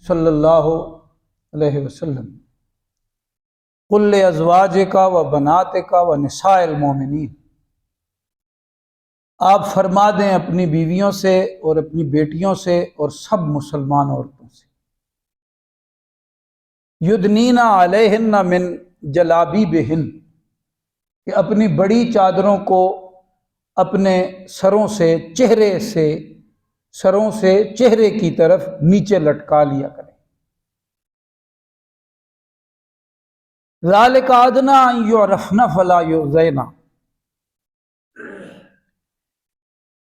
صلی اللہ علیہ وسلم قل لازواجک و بناتک و نساء المومنین، آپ فرما دیں اپنی بیویوں سے اور اپنی بیٹیوں سے اور سب مسلمان عورتوں سے، یدنین علیہن من جلابیبہن، کہ اپنی بڑی چادروں کو اپنے سروں سے چہرے کی طرف نیچے لٹکا لیا کریں۔ ذالک ادنیٰ ان یعرفن فلا یؤذین،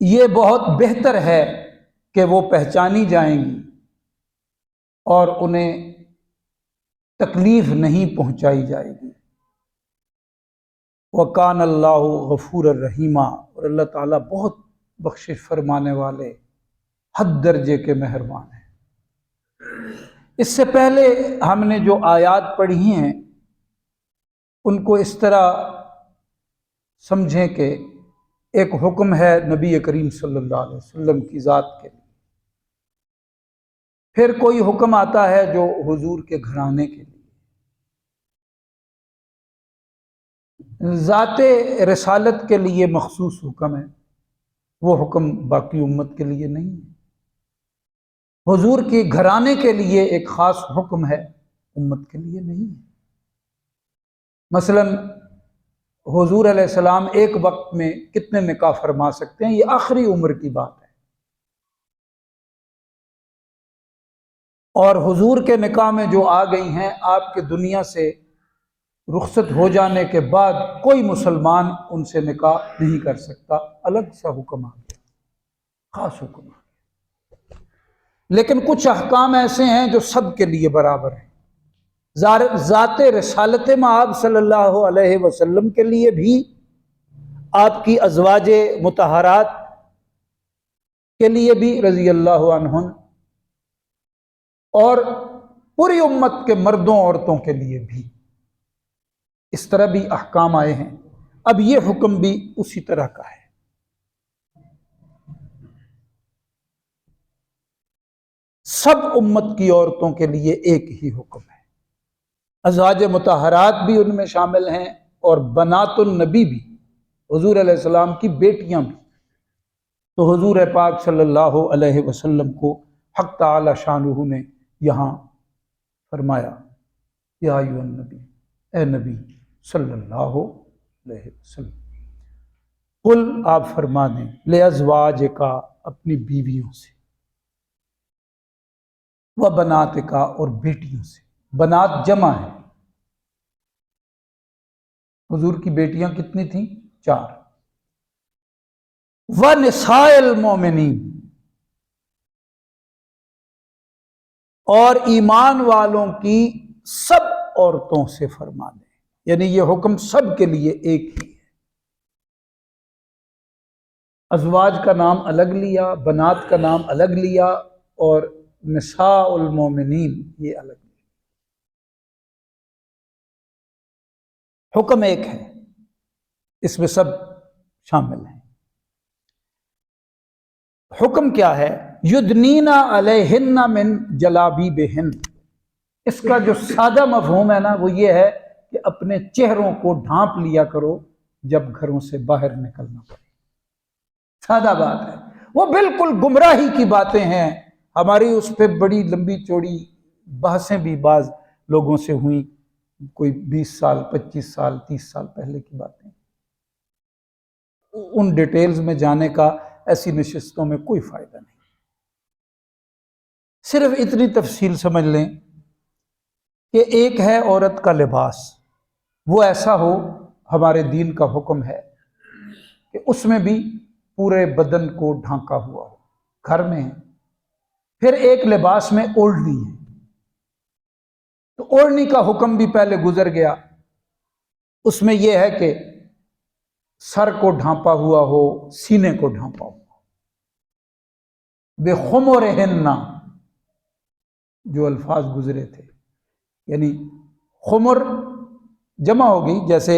یہ بہت بہتر ہے کہ وہ پہچانی جائیں گی اور انہیں تکلیف نہیں پہنچائی جائے گی۔ وَكَانَ اللَّهُ غَفُورًا رَحِيمًا، اور اللہ تعالیٰ بہت بخشش فرمانے والے، حد درجے کے مہربان ہیں۔ اس سے پہلے ہم نے جو آیات پڑھی ہیں ان کو اس طرح سمجھیں کہ ایک حکم ہے نبی کریم صلی اللہ علیہ وسلم کی ذات کے لیے، پھر کوئی حکم آتا ہے جو حضور کے گھرانے کے لیے، ذات رسالت کے لیے مخصوص حکم ہے، وہ حکم باقی امت کے لیے نہیں ہے۔ حضور کے گھرانے کے لیے ایک خاص حکم ہے، امت کے لیے نہیں ہے۔ مثلا حضور علیہ السلام ایک وقت میں کتنے نکاح فرما سکتے ہیں، یہ آخری عمر کی بات ہے، اور حضور کے نکاح میں جو آ گئی ہیں، آپ کے دنیا سے رخصت ہو جانے کے بعد کوئی مسلمان ان سے نکاح نہیں کر سکتا، الگ سا حکم آ گیا، خاص حکم آ گیا۔ لیکن کچھ احکام ایسے ہیں جو سب کے لیے برابر ہیں۔ ذات رسالت مآب صلی اللہ علیہ وسلم کے لیے بھی، آپ کی ازواج مطہرات کے لیے بھی رضی اللہ عنہن، اور پوری امت کے مردوں عورتوں کے لیے بھی اس طرح بھی احکام آئے ہیں۔ اب یہ حکم بھی اسی طرح کا ہے۔ سب امت کی عورتوں کے لیے ایک ہی حکم ہے، ازواج مطہرات بھی ان میں شامل ہیں اور بنات النبی بھی، حضور علیہ السلام کی بیٹیاں بھی۔ تو حضور پاک صلی اللہ علیہ وسلم کو حق تعالی شانہ نے یہاں فرمایا، یا ایھا النبی، اے نبی صلی اللہ علیہ وسلم، قل، آپ فرما دیں، لازواجک، اپنی بیویوں سے، و بناتک، اور بیٹیوں سے۔ بنات جمع ہے، حضور کی بیٹیاں کتنی تھیں؟ 4۔ و نساء المومنین، اور ایمان والوں کی سب عورتوں سے فرما دیں، یعنی یہ حکم سب کے لیے ایک ہی ہے۔ ازواج کا نام الگ لیا، بنات کا نام الگ لیا، اور نساء المومنین یہ الگ لیا۔ حکم ایک ہے، اس میں سب شامل ہیں۔ حکم کیا ہے؟ یدنین علیہن من جلابیبہن، اس کا جو سادہ مفہوم ہے نا، وہ یہ ہے کہ اپنے چہروں کو ڈھانپ لیا کرو جب گھروں سے باہر نکلنا پڑے۔ سادہ بات ہے، وہ بالکل گمراہی کی باتیں ہیں، ہماری اس پہ بڑی لمبی چوڑی بحثیں بھی بعض لوگوں سے ہوئیں، کوئی 20 سال 25 سال 30 سال پہلے کی باتیں، ان ڈیٹیلز میں جانے کا ایسی نشستوں میں کوئی فائدہ نہیں۔ صرف اتنی تفصیل سمجھ لیں کہ ایک ہے عورت کا لباس، وہ ایسا ہو، ہمارے دین کا حکم ہے کہ اس میں بھی پورے بدن کو ڈھانکا ہوا ہو، گھر میں ہے۔ پھر ایک لباس میں اوڑھنی ہے، تو اوڑھنی کا حکم بھی پہلے گزر گیا، اس میں یہ ہے کہ سر کو ڈھانپا ہوا ہو، سینے کو ڈھانپا ہوا ہو۔ بِخُمُرِہِنَّ، جو الفاظ گزرے تھے، یعنی خمر جمع ہوگی، جیسے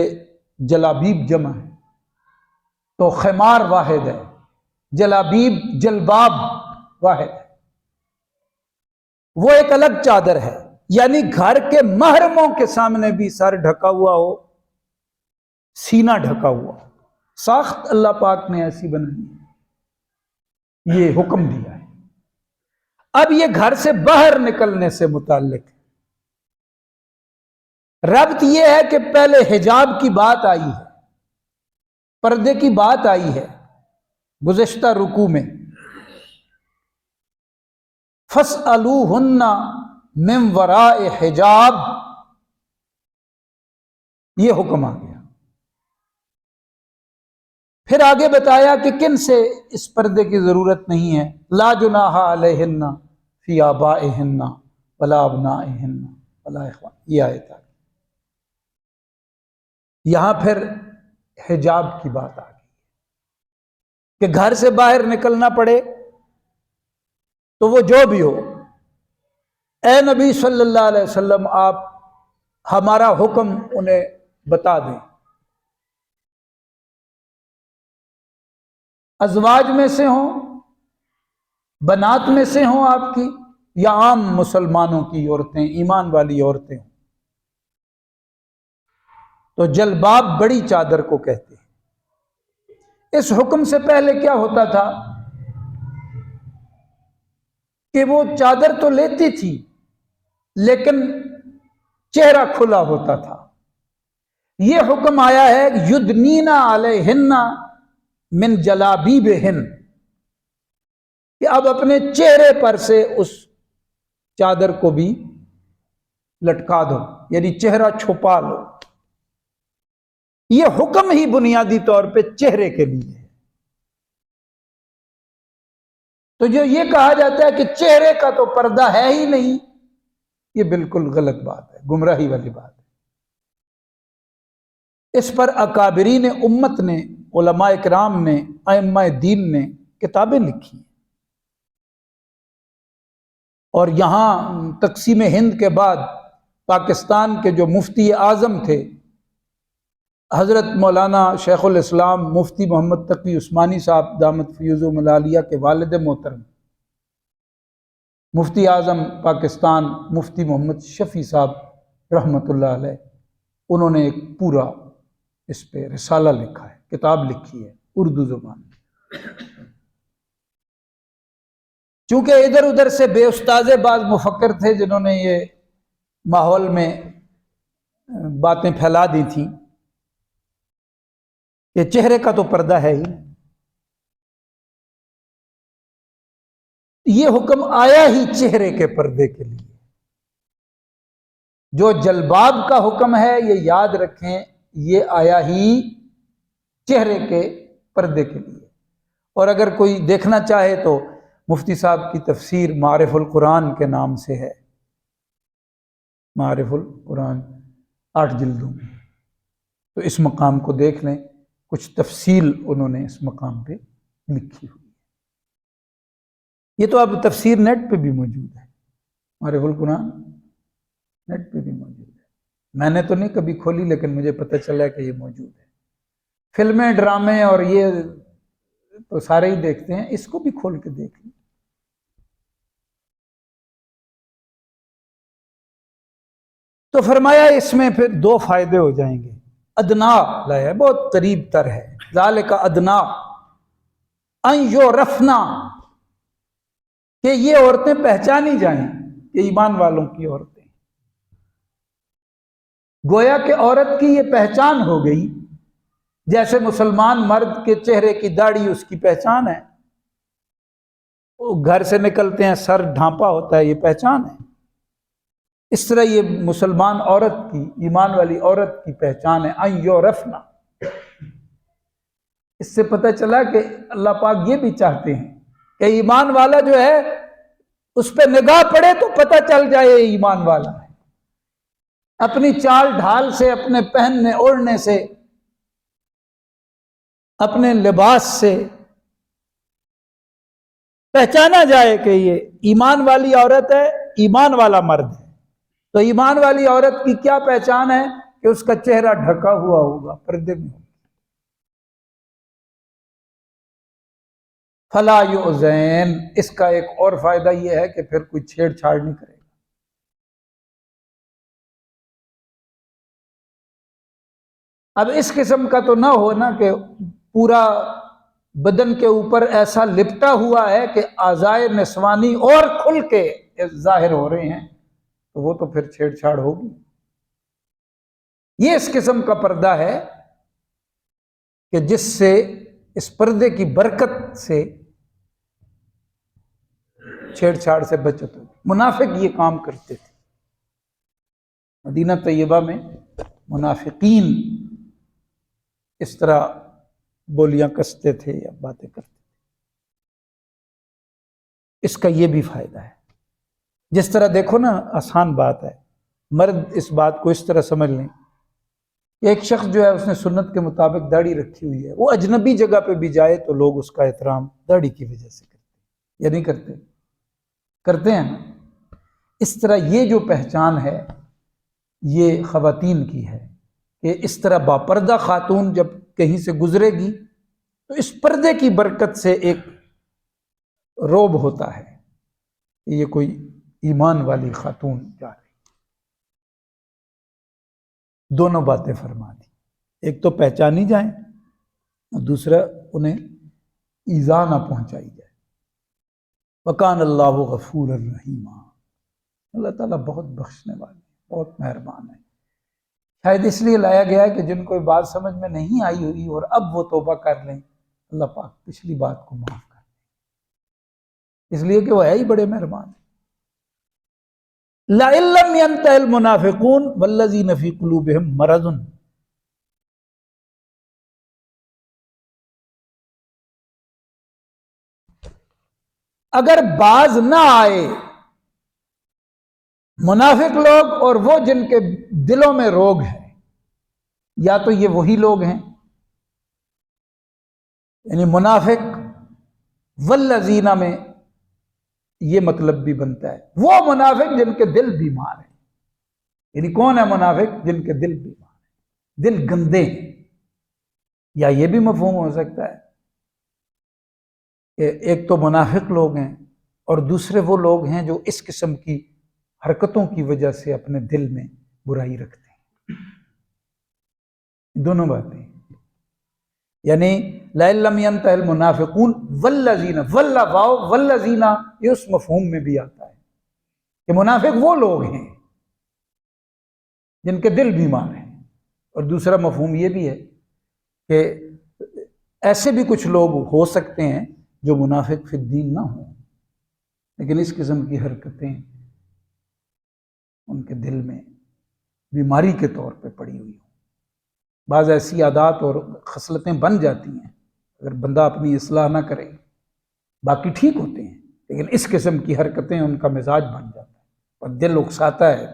جلابیب جمع ہے تو خمار واحد ہے، جلابیب جلباب واحد ہے، وہ ایک الگ چادر ہے، یعنی گھر کے محرموں کے سامنے بھی سر ڈھکا ہوا ہو، سینہ ڈھکا ہوا ہو۔ ساخت اللہ پاک نے ایسی بنائی ہے، یہ حکم دیا ہے۔ اب یہ گھر سے باہر نکلنے سے متعلق ہے۔ ربط یہ ہے کہ پہلے حجاب کی بات آئی ہے، پردے کی بات آئی ہے گزشتہ رکوع میں، فَاسْأَلُوهُنَّ مِنْ وَرَاءِ حجاب، یہ حکم آ گیا۔ پھر آگے بتایا کہ کن سے اس پردے کی ضرورت نہیں ہے، لا جناح علیہن فی آبائہن ولا ابنائہن ولا اخوان، یہ آیت آ گئی۔ یہاں پھر حجاب کی بات آ گئی کہ گھر سے باہر نکلنا پڑے تو وہ جو بھی ہو، اے نبی صلی اللہ علیہ وسلم آپ ہمارا حکم انہیں بتا دیں۔ ازواج میں سے ہوں، بنات میں سے ہوں آپ کی، یا عام مسلمانوں کی عورتیں، ایمان والی عورتیں ہوں، تو جلباب بڑی چادر کو کہتے ہیں۔ اس حکم سے پہلے کیا ہوتا تھا کہ وہ چادر تو لیتی تھی لیکن چہرہ کھلا ہوتا تھا۔ یہ حکم آیا ہے یدنین علیہن من جلابیبہن، کہ اب اپنے چہرے پر سے اس چادر کو بھی لٹکا دو، یعنی چہرہ چھپا لو۔ یہ حکم ہی بنیادی طور پہ چہرے کے لیے ہے۔ تو جو یہ کہا جاتا ہے کہ چہرے کا تو پردہ ہے ہی نہیں، یہ بالکل غلط بات ہے، گمراہی والی بات ہے۔ اس پر اکابرین امت نے، علماء کرام نے، ائمہ دین نے کتابیں لکھی ہیں، اور یہاں تقسیم ہند کے بعد پاکستان کے جو مفتی اعظم تھے، حضرت مولانا شیخ الاسلام مفتی محمد تقی عثمانی صاحب دامت فیوزہم العالیہ کے والد محترم، مفتی اعظم پاکستان مفتی محمد شفیع صاحب رحمۃ اللہ علیہ، انہوں نے ایک پورا اس پہ رسالہ لکھا ہے، کتاب لکھی ہے اردو زبان میں۔ چونکہ ادھر ادھر سے بے استاذ بعض مفکر تھے جنہوں نے یہ ماحول میں باتیں پھیلا دی تھیں کہ چہرے کا تو پردہ ہے ہی، یہ حکم آیا ہی چہرے کے پردے کے لیے۔ جو جلباب کا حکم ہے یہ یاد رکھیں، یہ آیا ہی چہرے کے پردے کے لیے۔ اور اگر کوئی دیکھنا چاہے تو مفتی صاحب کی تفسیر معارف القرآن کے نام سے ہے، معارف القرآن 8 جلدوں میں، تو اس مقام کو دیکھ لیں، کچھ تفصیل انہوں نے اس مقام پہ لکھی ہوئی ہے۔ یہ تو اب تفسیر نیٹ پہ بھی موجود ہے، معارف القرآن نیٹ پہ بھی موجود ہے، میں نے تو نہیں کبھی کھولی لیکن مجھے پتہ چلا کہ یہ موجود ہے۔ فلمیں، ڈرامے اور یہ تو سارے ہی دیکھتے ہیں، اس کو بھی کھول کے دیکھ لیں۔ تو فرمایا اس میں پھر 2 فائدے ہو جائیں گے۔ ادنا لایا، بہت قریب تر ہے، ذالک ادنا ان یعرفنا، کہ یہ عورتیں پہچانی جائیں کہ ایمان والوں کی عورتیں، گویا کہ عورت کی یہ پہچان ہو گئی، جیسے مسلمان مرد کے چہرے کی داڑھی اس کی پہچان ہے، وہ گھر سے نکلتے ہیں سر ڈھانپا ہوتا ہے، یہ پہچان ہے، اس طرح یہ مسلمان عورت کی، ایمان والی عورت کی پہچان ہے ان یعرفنا۔ اس سے پتہ چلا کہ اللہ پاک یہ بھی چاہتے ہیں کہ ایمان والا جو ہے اس پہ نگاہ پڑے تو پتہ چل جائے ایمان والا ہے، اپنی چال ڈھال سے، اپنے پہننے اوڑھنے سے، اپنے لباس سے پہچانا جائے کہ یہ ایمان والی عورت ہے، ایمان والا مرد ہے۔ تو ایمان والی عورت کی کیا پہچان ہے کہ اس کا چہرہ ڈھکا ہوا ہوگا، پردے میں ہوگا۔ فلا یؤذین، اس کا ایک اور فائدہ یہ ہے کہ پھر کوئی چھیڑ چھاڑ نہیں کرے گا۔ اب اس قسم کا تو نہ ہو نا کہ پورا بدن کے اوپر ایسا لپٹا ہوا ہے کہ اعضائے نسوانی اور کھل کے ظاہر ہو رہے ہیں، تو وہ تو پھر چھیڑ چھاڑ ہوگی۔ یہ اس قسم کا پردہ ہے کہ جس سے اس پردے کی برکت سے چھیڑ چھاڑ سے بچت ہوگی۔ منافق یہ کام کرتے تھے، مدینہ طیبہ میں منافقین اس طرح بولیاں کستے تھے یا باتیں کرتے تھے۔ اس کا یہ بھی فائدہ ہے، جس طرح دیکھو نا، آسان بات ہے، مرد اس بات کو اس طرح سمجھ لیں کہ ایک شخص جو ہے اس نے سنت کے مطابق داڑھی رکھی ہوئی ہے، وہ اجنبی جگہ پہ بھی جائے تو لوگ اس کا احترام داڑھی کی وجہ سے کرتے ہیں، یا نہیں کرتے؟ کرتے ہیں نا۔ اس طرح یہ جو پہچان ہے یہ خواتین کی ہے کہ اس طرح باپردہ خاتون جب کہیں سے گزرے گی تو اس پردے کی برکت سے ایک روب ہوتا ہے کہ یہ کوئی ایمان والی خاتون جا رہی۔ دونوں باتیں فرما دی، ایک تو پہچانی جائیں اور دوسرا انہیں ایذا نہ پہنچائی جائے۔ وَكَانَ اللَّهُ غَفُورًا رَحِيمًا، اللہ تعالیٰ بہت بخشنے والے، بہت مہربان ہے۔ شاید اس لیے لایا گیا ہے کہ جن کو بات سمجھ میں نہیں آئی ہوئی اور اب وہ توبہ کر لیں، اللہ پاک پچھلی بات کو معاف کر دیں، اس لیے کہ وہ ہے ہی بڑے مہربان ہیں۔ لَئِن لَّمْ يَنْتَهِ الْمُنَافِقُونَ وَالَّذِينَ فِي قُلُوبِهِم مَّرَضٌ، اگر باز نہ آئے منافق لوگ اور وہ جن کے دلوں میں روگ ہے، یا تو یہ وہی لوگ ہیں، یعنی منافق والذین میں یہ مطلب بھی بنتا ہے، وہ منافق جن کے دل بیمار ہیں۔ یعنی کون ہے منافق؟ جن کے دل بیمار ہیں، دل گندے ہیں۔ یا یہ بھی مفہوم ہو سکتا ہے کہ ایک تو منافق لوگ ہیں اور دوسرے وہ لوگ ہیں جو اس قسم کی حرکتوں کی وجہ سے اپنے دل میں برائی رکھتے ہیں۔ دونوں باتیں، یعنی لَئِن لَّمْ يَنْتَهِ الْمُنَافِقُونَ وَالَّذِينَ، واو والذین یہ اس مفہوم میں بھی آتا ہے کہ منافق وہ لوگ ہیں جن کے دل بیمار ہیں، اور دوسرا مفہوم یہ بھی ہے کہ ایسے بھی کچھ لوگ ہو سکتے ہیں جو منافق فی الدین نہ ہوں، لیکن اس قسم کی حرکتیں ان کے دل میں بیماری کے طور پہ پڑی ہوئی ہوں۔ بعض ایسی عادات اور خصلتیں بن جاتی ہیں، اگر بندہ اپنی اصلاح نہ کرے، باقی ٹھیک ہوتے ہیں لیکن اس قسم کی حرکتیں ان کا مزاج بن جاتا ہے اور دل اکساتا ہے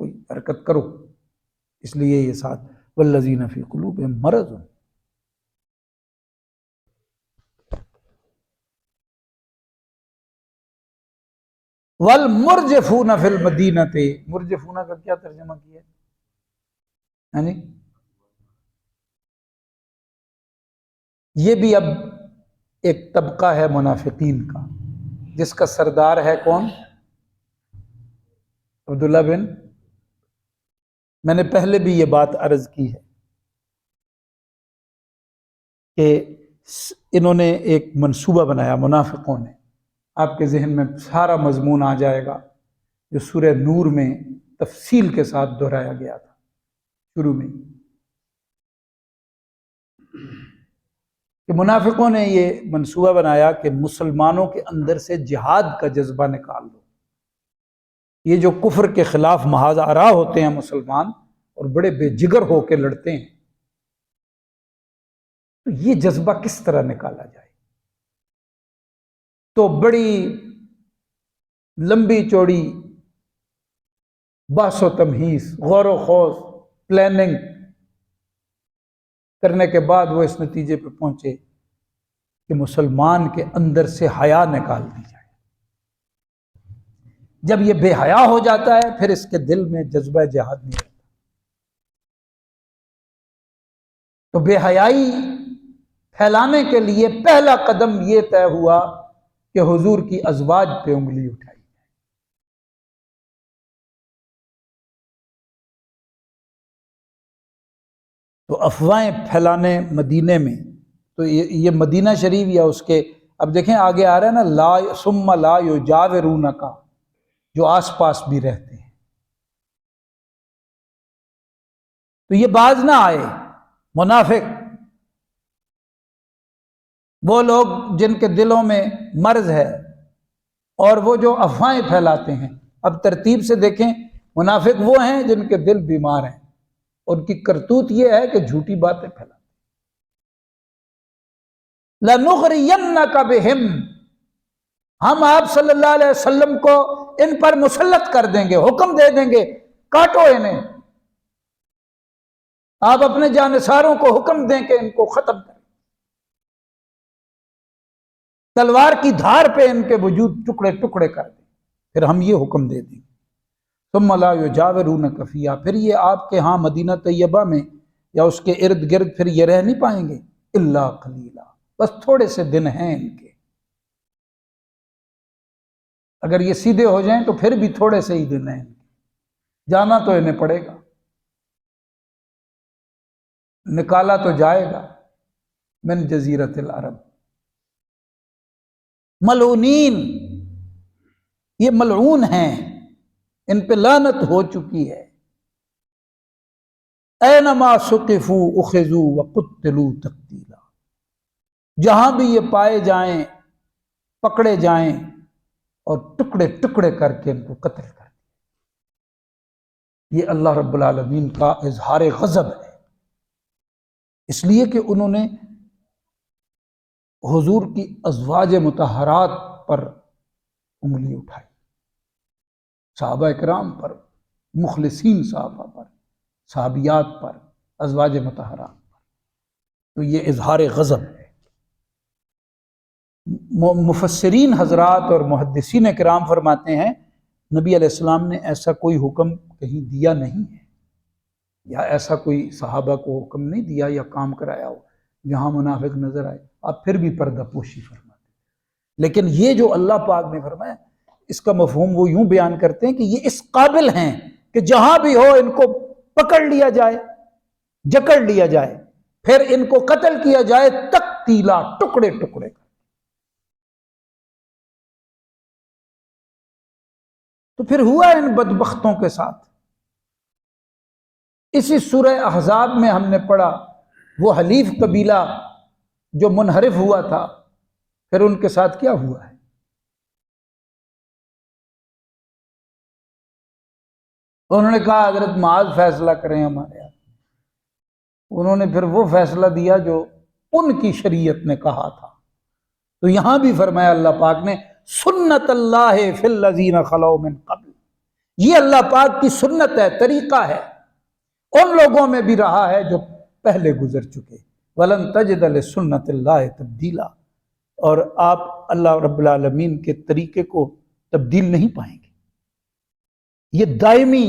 کوئی حرکت کرو، اس لیے یہ ساتھ والذین فی قلوبہم مرض۔ والمرجفون فی المدینہ، مرجفون کا کیا ترجمہ کیا ہے؟ یعنی یہ بھی اب ایک طبقہ ہے منافقین کا، جس کا سردار ہے کون؟ عبداللہ بن، میں نے پہلے بھی یہ بات عرض کی ہے کہ انہوں نے ایک منصوبہ بنایا منافقوں نے، آپ کے ذہن میں سارا مضمون آ جائے گا جو سورہ نور میں تفصیل کے ساتھ دہرایا گیا تھا شروع میں، کہ منافقوں نے یہ منصوبہ بنایا کہ مسلمانوں کے اندر سے جہاد کا جذبہ نکال دو۔ یہ جو کفر کے خلاف محاذ آرا ہوتے ہیں مسلمان اور بڑے بے جگر ہو کے لڑتے ہیں، تو یہ جذبہ کس طرح نکالا جائے؟ تو بڑی لمبی چوڑی بحث و تمہیس، غور و خوض، پلاننگ کرنے کے بعد وہ اس نتیجے پہ پہنچے کہ مسلمان کے اندر سے حیا نکال دی جائے۔ جب یہ بے حیا ہو جاتا ہے پھر اس کے دل میں جذبہ جہاد نہیں رہتا۔ تو بے حیائی پھیلانے کے لیے پہلا قدم یہ طے ہوا کہ حضور کی ازواج پہ انگلی اٹھائی۔ تو افواہیں پھیلانے مدینے میں، تو یہ مدینہ شریف یا اس کے، اب دیکھیں آگے آ رہا ہے نا، لا ثم لا یجاورونک، جو آس پاس بھی رہتے ہیں، تو یہ باز نہ آئے منافق، وہ لوگ جن کے دلوں میں مرض ہے اور وہ جو افواہیں پھیلاتے ہیں۔ اب ترتیب سے دیکھیں، منافق وہ ہیں جن کے دل بیمار ہیں، ان کی کرتوت یہ ہے کہ جھوٹی باتیں پھیلاتے۔ لَنُغْرِيَنَّكَ بِهِمْ، ہم آپ صلی اللہ علیہ وسلم کو ان پر مسلط کر دیں گے، حکم دے دیں گے کاٹو انہیں، آپ اپنے جانثاروں کو حکم دیں کہ ان کو ختم کریں، تلوار کی دھار پہ ان کے وجود ٹکڑے ٹکڑے کر دیں، پھر ہم یہ حکم دے دیں گے۔ ثم لا یجاورونک فیہا، پھر یہ آپ کے ہاں مدینہ طیبہ میں یا اس کے ارد گرد پھر یہ رہ نہیں پائیں گے، الا قلیلا، بس تھوڑے سے دن ہیں ان کے، اگر یہ سیدھے ہو جائیں تو پھر بھی تھوڑے سے ہی دن ہیں، جانا تو انہیں پڑے گا، نکالا تو جائے گا من جزیرت العرب۔ ملعونین، یہ ملعون ہیں، ان پہ لعنت ہو چکی ہے۔ اینما ثقفوا اخذوا وقتلوا تقتیلا، جہاں بھی یہ پائے جائیں پکڑے جائیں اور ٹکڑے ٹکڑے کر کے ان کو قتل کر دیں۔ یہ اللہ رب العالمین کا اظہار غضب ہے، اس لیے کہ انہوں نے حضور کی ازواج مطہرات پر انگلی اٹھائی، صحابہ اکرام پر، مخلصین صحابہ پر، صحابیات پر، ازواج مطہرات پر، تو یہ اظہار غضب ہے۔ مفسرین حضرات اور محدثین کرام فرماتے ہیں نبی علیہ السلام نے ایسا کوئی حکم کہیں دیا نہیں ہے، یا ایسا کوئی صحابہ کو حکم نہیں دیا یا کام کرایا ہو جہاں منافق نظر آئے، آپ پھر بھی پردہ پوشی فرماتے ہیں۔ لیکن یہ جو اللہ پاک نے فرمایا، اس کا مفہوم وہ یوں بیان کرتے ہیں کہ یہ اس قابل ہیں کہ جہاں بھی ہو ان کو پکڑ لیا جائے، جکڑ لیا جائے، پھر ان کو قتل کیا جائے، تقتیلا، ٹکڑے ٹکڑے۔ تو پھر ہوا ان بدبختوں کے ساتھ، اسی سورہ احزاب میں ہم نے پڑھا، وہ حلیف قبیلہ جو منحرف ہوا تھا، پھر ان کے ساتھ کیا ہوا ہے؟ انہوں نے کہا حضرت معاذ فیصلہ کریں ہمارے یہاں، انہوں نے پھر وہ فیصلہ دیا جو ان کی شریعت نے کہا تھا۔ تو یہاں بھی فرمایا اللہ پاک نے، سنت اللہ فی الذین خلو من قبل، یہ اللہ پاک کی سنت ہے، طریقہ ہے، ان لوگوں میں بھی رہا ہے جو پہلے گزر چکے، وَلَن تَجِدَ لِسُنَّتِ اللَّهِ تَبْدِيلًا، اور آپ اللہ رب العالمین کے طریقے کو تبدیل نہیں پائیں گے، یہ دائمی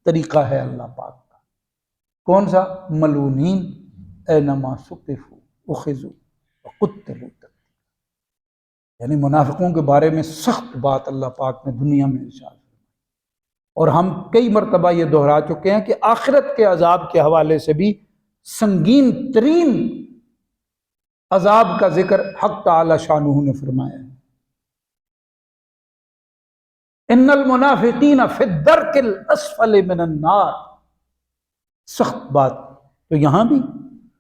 طریقہ ہے اللہ پاک کا۔ کون سا؟ ملعونین اینما ثقفوا اخذوا وقتلوا تقتیلا، یعنی منافقوں کے بارے میں سخت بات اللہ پاک نے دنیا میں ارشاد، اور ہم کئی مرتبہ یہ دہرا چکے ہیں کہ آخرت کے عذاب کے حوالے سے بھی سنگین ترین عذاب کا ذکر حق تعالی شانہ نے فرمایا ہے، ان المنافقین فی الدرک الاسفل من النار، سخت بات۔ تو یہاں بھی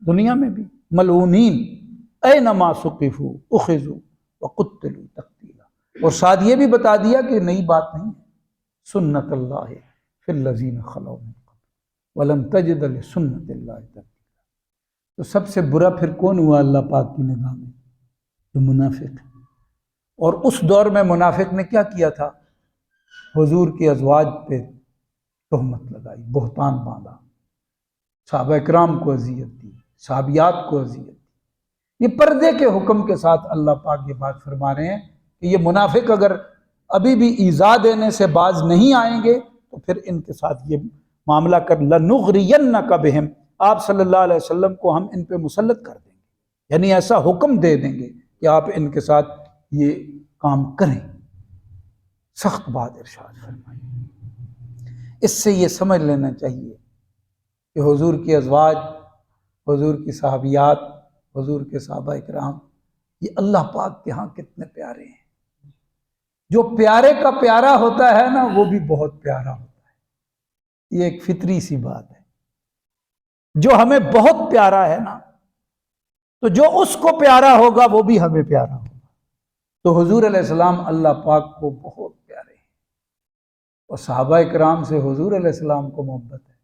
دنیا میں بھی ملعونین اینما ثقفوا اخذوا وقتلوا تقتیلا، اور ساتھ یہ بھی بتا دیا کہ نئی بات نہیں ہے، سنت اللہ فی الذین خلو من قبل ولن تجد لسنت اللہ تبدیلا۔ تو سب سے برا پھر کون ہوا اللہ پاک کی نگاہ میں؟ جو منافق ہے۔ اور اس دور میں منافق نے کیا کیا تھا؟ حضور کی ازواج پہ تہمت لگائی، بہتان باندھا، صحابہ اکرام کو اذیت دی، صحابیات کو اذیت دی۔ یہ پردے کے حکم کے ساتھ اللہ پاک یہ بات فرما رہے ہیں کہ یہ منافق اگر ابھی بھی ایذا دینے سے باز نہیں آئیں گے تو پھر ان کے ساتھ یہ معاملہ کر، لَنُغْرِيَنَّكَ بِهِمْ، آپ صلی اللہ علیہ وسلم کو ہم ان پہ مسلط کر دیں گے، یعنی ایسا حکم دے دیں گے کہ آپ ان کے ساتھ یہ کام کریں۔ سخت بات ارشاد فرمائی۔ اس سے یہ سمجھ لینا چاہیے کہ حضور کی ازواج، حضور کی صحابیات، حضور کے صحابہ اکرام یہ اللہ پاک کے ہاں کتنے پیارے ہیں۔ جو پیارے کا پیارا ہوتا ہے نا وہ بھی بہت پیارا ہوتا ہے، یہ ایک فطری سی بات ہے۔ جو ہمیں بہت پیارا ہے نا تو جو اس کو پیارا ہوگا وہ بھی ہمیں پیارا ہوگا۔ تو حضور علیہ السلام اللہ پاک کو بہت پیارے ہیں، اور صحابہ اکرام سے حضور علیہ السلام کو محبت ہے۔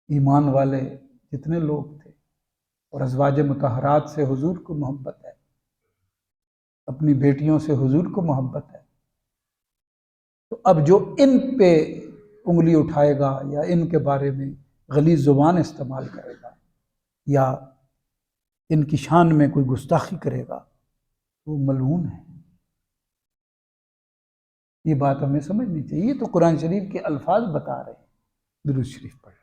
ایمان والے جتنے لوگ تھے اور ازواج مطہرات سے حضور کو محبت ہے، اپنی بیٹیوں سے حضور کو محبت ہے۔ تو اب جو ان پہ انگلی اٹھائے گا یا ان کے بارے میں غلیظ زبان استعمال کرے گا یا ان کی شان میں کوئی گستاخی کرے گا وہ ملعون ہے۔ یہ بات ہمیں سمجھنی چاہیے۔ تو قرآن شریف کے الفاظ بتا رہے ہیں۔ درود شریف پڑھ۔